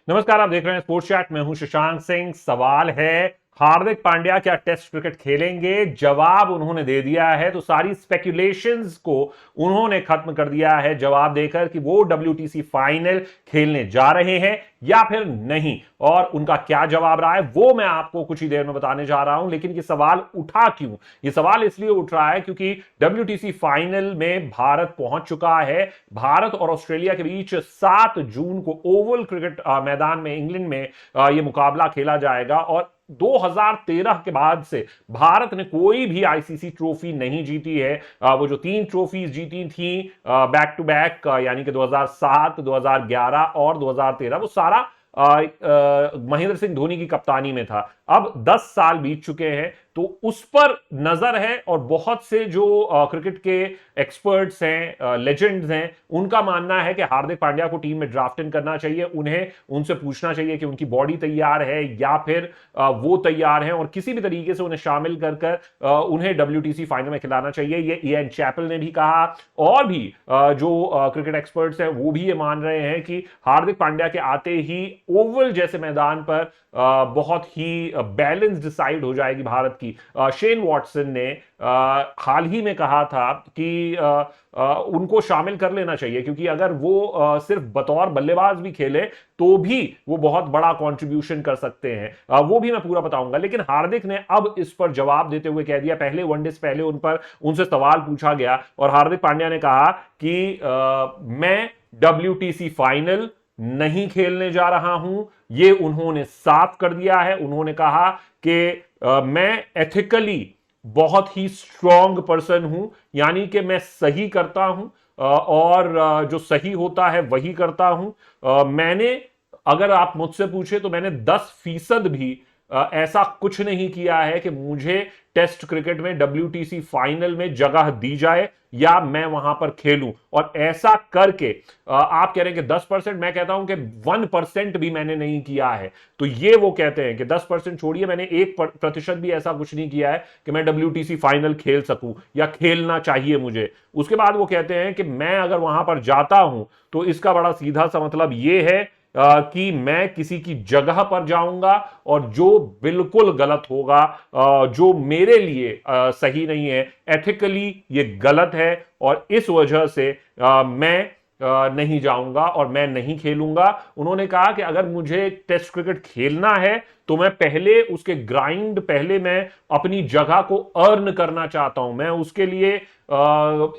नमस्कार, आप देख रहे हैं स्पोर्ट्स चैट। मैं हूं शशांक सिंह। सवाल है, हार्दिक पांड्या क्या टेस्ट क्रिकेट खेलेंगे? जवाब उन्होंने दे दिया है। तो सारी स्पेक्यूलेशंस को उन्होंने खत्म कर दिया है जवाब देकर कि वो WTC फाइनल खेलने जा रहे हैं या फिर नहीं। और उनका क्या जवाब रहा है वो मैं आपको कुछ ही देर में बताने जा रहा हूं। लेकिन ये सवाल उठा क्यों? ये सवाल इसलिए उठ रहा है क्योंकि WTC फाइनल में भारत पहुंच चुका है। भारत और ऑस्ट्रेलिया के बीच 7 जून को ओवल क्रिकेट मैदान में इंग्लैंड में यह मुकाबला खेला जाएगा। और 2013 के बाद से भारत ने कोई भी आईसीसी ट्रॉफी नहीं जीती है। वो जो 3 ट्रॉफीज जीती थी बैक टू बैक, यानी कि 2007, 2011 और 2013, वो सारा महेंद्र सिंह धोनी की कप्तानी में था। अब 10 साल बीत चुके हैं तो उस पर नजर है। और बहुत से जो क्रिकेट के एक्सपर्ट्स हैं, लेजेंड्स हैं, उनका मानना है कि हार्दिक पांड्या को टीम में ड्राफ्ट इन करना चाहिए। उन्हें उनसे पूछना चाहिए कि उनकी बॉडी तैयार है या फिर वो तैयार हैं, और किसी भी तरीके से उन्हें शामिल कर कर उन्हें WTC फाइनल में खिलाना चाहिए। ये इयान चैपल ने भी कहा, और भी जो क्रिकेट एक्सपर्ट्स हैं वो भी ये मान रहे हैं कि हार्दिक पांड्या के आते ही ओवल जैसे मैदान पर बहुत ही बैलेंस्ड साइड हो जाएगी भारत की। शेन वॉटसन ने हाल ही में कहा था कि उनको शामिल कर लेना चाहिए, क्योंकि अगर वो सिर्फ बतौर बल्लेबाज भी खेले तो भी वो बहुत बड़ा कंट्रीब्यूशन कर सकते हैं। वो भी मैं पूरा बताऊंगा। लेकिन हार्दिक ने अब इस पर जवाब देते हुए कह दिया, पहले वनडे से पहले उनसे सवाल पूछा गया और हार्दिक पांड्या ने कहा कि मैं WTC फाइनल नहीं खेलने जा रहा हूं। ये उन्होंने साफ कर दिया है। उन्होंने कहा कि मैं एथिकली बहुत ही स्ट्रांग पर्सन हूं, यानी कि मैं सही करता हूं और जो सही होता है वही करता हूं। मैंने, अगर आप मुझसे पूछे तो मैंने 10% भी ऐसा कुछ नहीं किया है कि मुझे टेस्ट क्रिकेट में WTC फाइनल में जगह दी जाए या मैं वहां पर खेलूं। और ऐसा करके आप कह रहे हैं कि 10%, मैं कहता हूं कि 1% भी मैंने नहीं किया है। तो ये वो कहते हैं कि 10% छोड़िए, मैंने 1% भी ऐसा कुछ नहीं किया है कि मैं WTC फाइनल खेल सकूं या खेलना चाहिए मुझे। उसके बाद वो कहते हैं कि मैं अगर वहां पर जाता हूं तो इसका बड़ा सीधा सा मतलब ये है कि मैं किसी की जगह पर जाऊंगा और जो बिल्कुल गलत होगा, जो मेरे लिए सही नहीं है, एथिकली ये गलत है, और इस वजह से मैं नहीं जाऊंगा और मैं नहीं खेलूंगा। उन्होंने कहा कि अगर मुझे टेस्ट क्रिकेट खेलना है तो मैं पहले उसके ग्राइंड, पहले मैं अपनी जगह को अर्न करना चाहता हूं। मैं उसके लिए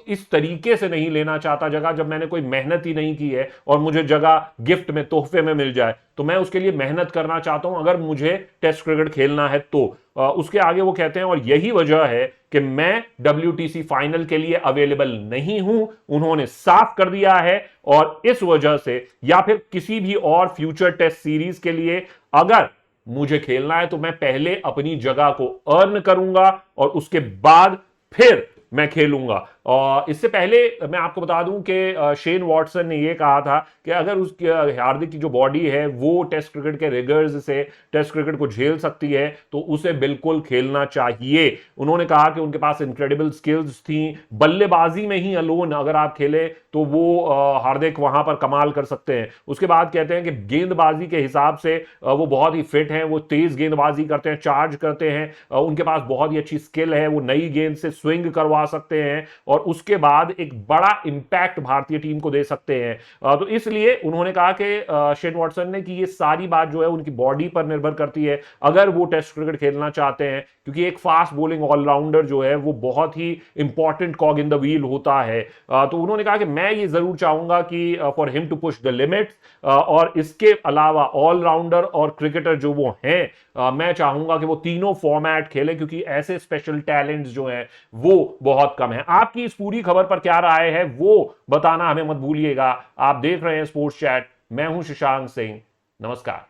इस तरीके से नहीं लेना चाहता जगह जब मैंने कोई मेहनत ही नहीं की है और मुझे जगह गिफ्ट में, तोहफे में मिल जाए। तो मैं उसके लिए मेहनत करना चाहता हूं अगर मुझे टेस्ट क्रिकेट खेलना है तो। उसके आगे वो कहते हैं, और यही वजह है कि मैं WTC फाइनल के लिए अवेलेबल नहीं हूं। उन्होंने साफ कर दिया है। और इस वजह से या फिर किसी भी और फ्यूचर टेस्ट सीरीज के लिए अगर मुझे खेलना है तो मैं पहले अपनी जगह को अर्न करूंगा और उसके बाद फिर मैं खेलूंगा। और इससे पहले मैं आपको बता दूं कि शेन वॉटसन ने यह कहा था कि अगर उसकी, हार्दिक की जो बॉडी है वो टेस्ट क्रिकेट के रिगर्स से, टेस्ट क्रिकेट को झेल सकती है, तो उसे बिल्कुल खेलना चाहिए। उन्होंने कहा कि उनके पास इनक्रेडिबल स्किल्स थी, बल्लेबाजी में ही अलोन अगर आप खेले तो वो हार्दिक वहां पर कमाल कर सकते हैं। उसके बाद कहते हैं कि गेंदबाजी के हिसाब से वो बहुत ही फिट हैं, वो तेज गेंदबाजी करते हैं, चार्ज करते हैं, उनके पास बहुत ही अच्छी स्किल है, वो नई गेंद से स्विंग करवा सकते हैं और उसके बाद एक बड़ा इंपैक्ट भारतीय टीम को दे सकते हैं। तो इसलिए उन्होंने कहा कि शेन वॉटसन ने कि ये सारी बात जो है उनकी बॉडी पर निर्भर करती है अगर वो टेस्ट क्रिकेट खेलना चाहते हैं, क्योंकि एक फास्ट बॉलिंग ऑलराउंडर जो है वो बहुत ही important cog in the wheel होता है। तो उन्होंने कहा कि मैं ये जरूर चाहूंगा कि for him to push the limits, और इसके अलावा ऑलराउंडर और क्रिकेटर जो वो हैं, मैं चाहूंगा कि वो तीनों फॉर्मेट खेले, क्योंकि ऐसे स्पेशल टैलेंट्स जो हैं वो बहुत कम है। आपकी इस पूरी खबर पर क्या राय है वो बताना हमें मत भूलिएगा। आप देख रहे हैं स्पोर्ट्स चैट। मैं हूं शशांक सिंह। नमस्कार।